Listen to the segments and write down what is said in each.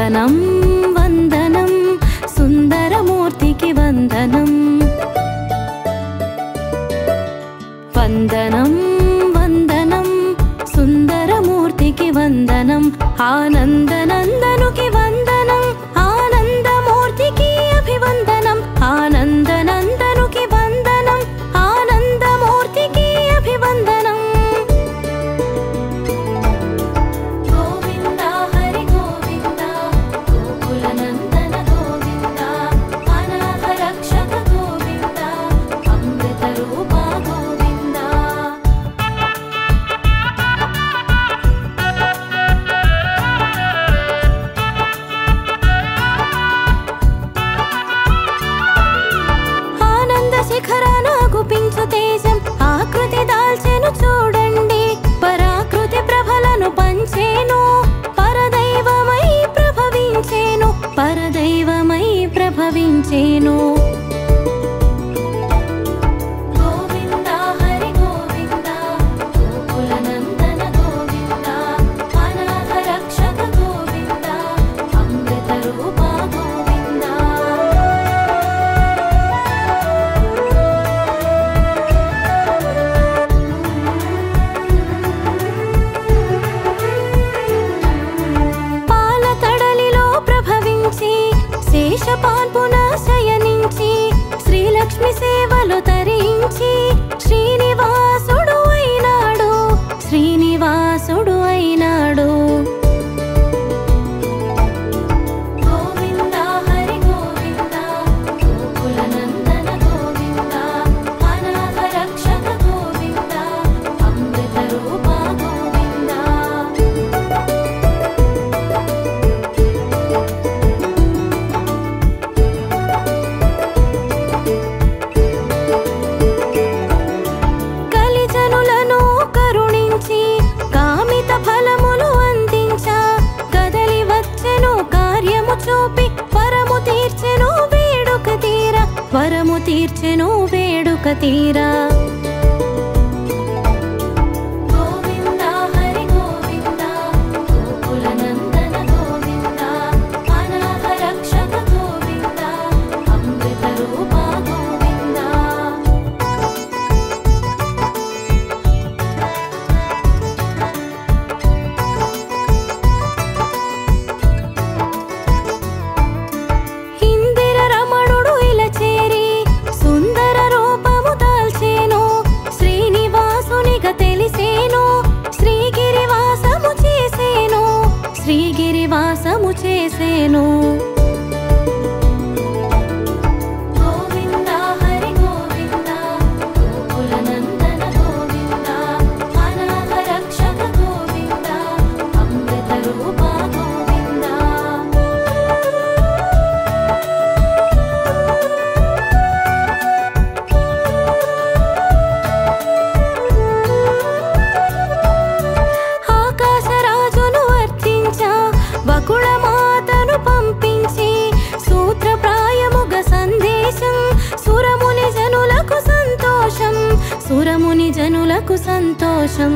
వందనం వందనం సుందరమూర్తికి వందనం వందనం వందనం సుందరమూర్తికి వందనం ఆనందనందనుకి వందనం ఆనందమూర్తికి అభివందనం ఆనందనందనుకి వందనం ఆనందమూర్తికి అభివందనం గోవింద హరి గోవింద గోకులనందన గోవింద అనాథ రక్షక గోవింద అమృత రూప గోవింద శిఖరాన గుపించు తేజం ఆకృతి దాల్చెను చూడండి పరాకృతి ప్రభలను పంచేను పరదైవమై ప్రభవించేను పరదైవమై ప్రభవించేను గోవింద హరి గోవింద గోకులనందన గోవింద అనాథ రక్షక గోవింద అమృత రూప గోవింద శేషపాన్పున శయనించి శ్రీలక్ష్మి సేవలు తరించి శ్రీనివాసుడు అయినాడు శ్రీనివాసుడు అయినాడు గోవింద హరి గోవింద గోకులనందన గోవింద అనాథ రక్షక గోవింద అమృత రూప గోవింద కలిజనులను కరుణించి కామిత ఫలములు అందించా కదలి వచ్చెను కార్యము చూపి వరము తీర్చెను వేడుక తీరా వరము తీర్చెను వేడుక తీరా గోవింద హరి గోవింద గోకులనందన గోవింద అనాథ రక్షక గోవింద అమృత రూప గోవింద ఇందిర రమణుడు ఇలా చేరి సుందర రూపము దాల్చేను శ్రీనివాసునిగా తెలిసేను శ్రీగిరివాసము చేసేను శ్రీగిరివాసము చేసేను గోవింద హరి గోవింద గోకులనందన గోవింద అనాథ రక్షక గోవింద అమృత రూప గోవింద ఆకాశరాజును వర్తించా బకుళమాతను పంపించి సూత్రప్రాయముగా సందేశం సురముని జనులకు సంతోషం సురముని జనులకు సంతోషం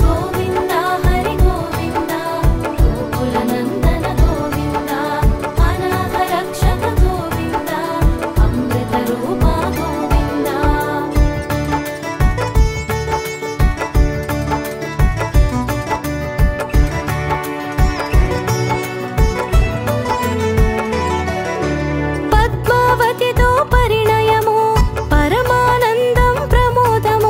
గోవింద హరి గోవింద గోకులనందన గోవింద అనాథ రక్షక గోవింద అమృత రూప గోవింద పద్మావతితో పరిణయము పరమానందం ప్రమోదం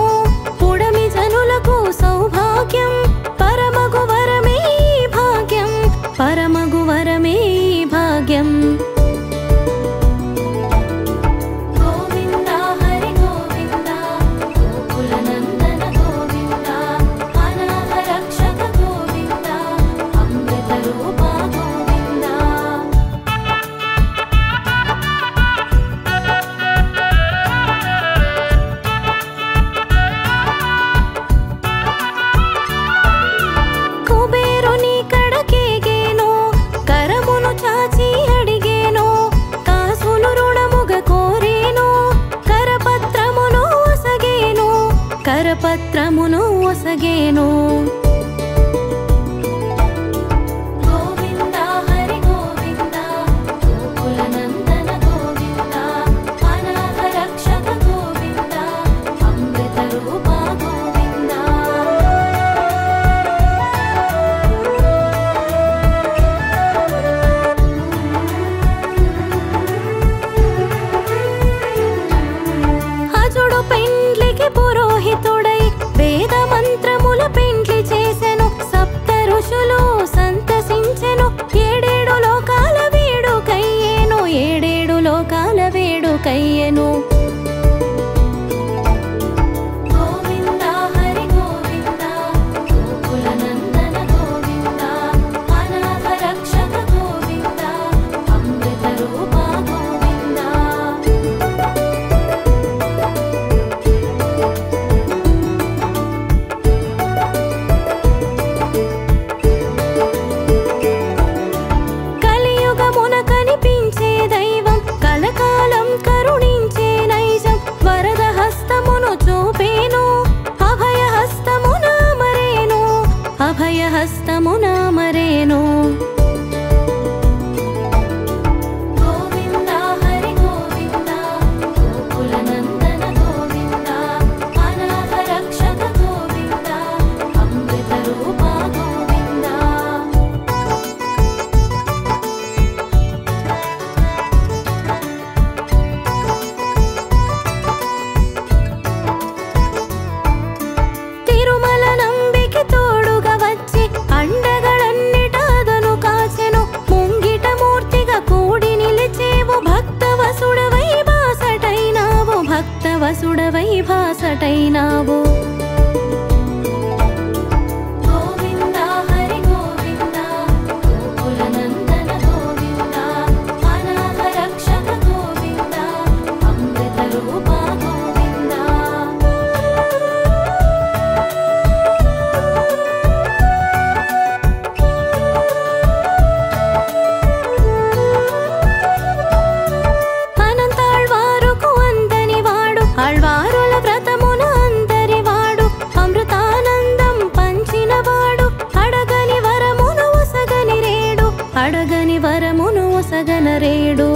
అడగని వరమును ఒసగనరేడు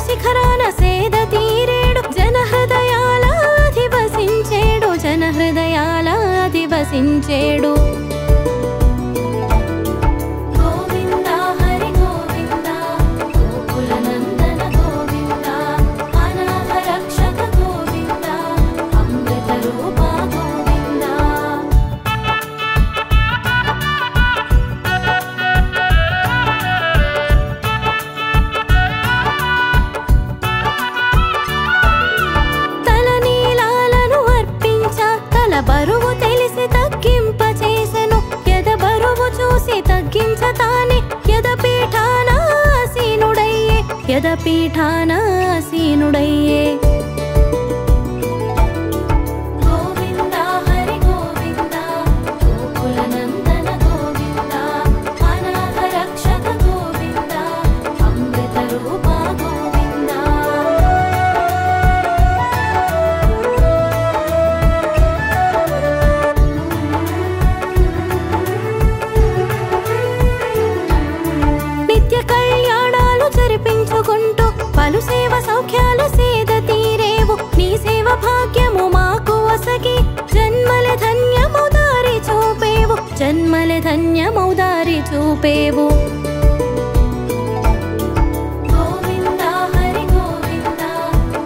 శిఖరాన సేద తీరేడు జనహృదయాల అధివసించేడు గోవింద హరి గోవింద గోకుల నందన గోవింద అనాథ రక్షక గోవింద అమృత రూప గోవింద బరువు తెలిసి తగ్గింప చేసెను ఎద బరువు చూసి తగ్గించతానే యదపీఠానాసీనుడయ్యే గోవింద హరి గోవింద గోకుల నందన గోవింద అనాథ రక్షక గోవింద అమృత రూప గోవింద జరిపించుకుంటూ పలు సేవ సౌఖ్యాల సేద తీరేవు నీ సేవ భాగ్యము మాకు ఒసగి జన్మల ధన్యమౌ దారి చూపేవు గోవింద హరి గోవింద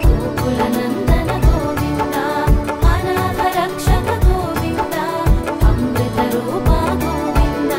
గోకుల నందన గోవింద అనాథ రక్షక గోవింద అమృత రూప గోవింద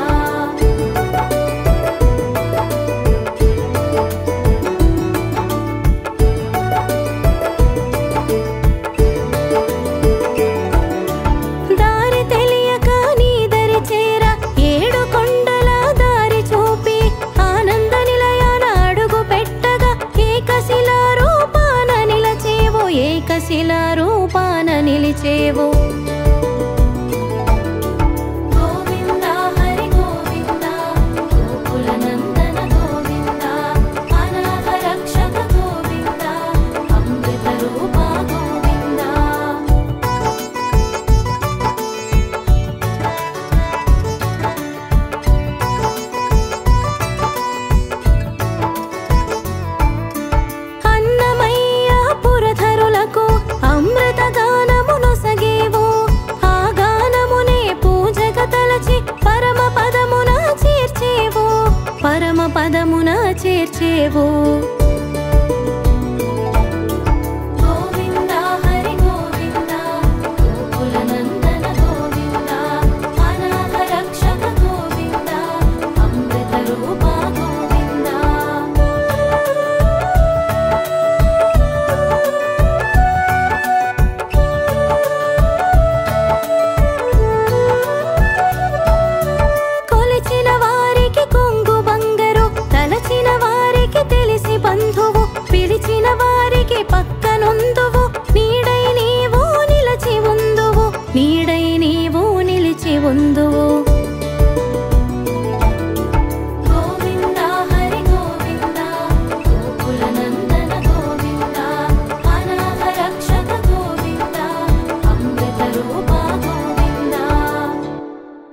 శిలా రూపాన నిలిచేవు గోవింద హరి గోవింద గోకుల నందన గోవింద అనాథ రక్షక గోవింద అమృత రూప గోవింద అన్నమయ్య పురధరులకు అమృత గానమునొసగేవు ఆ గానమునే పూజగ తలచి పరమ పదమున చేర్చేవు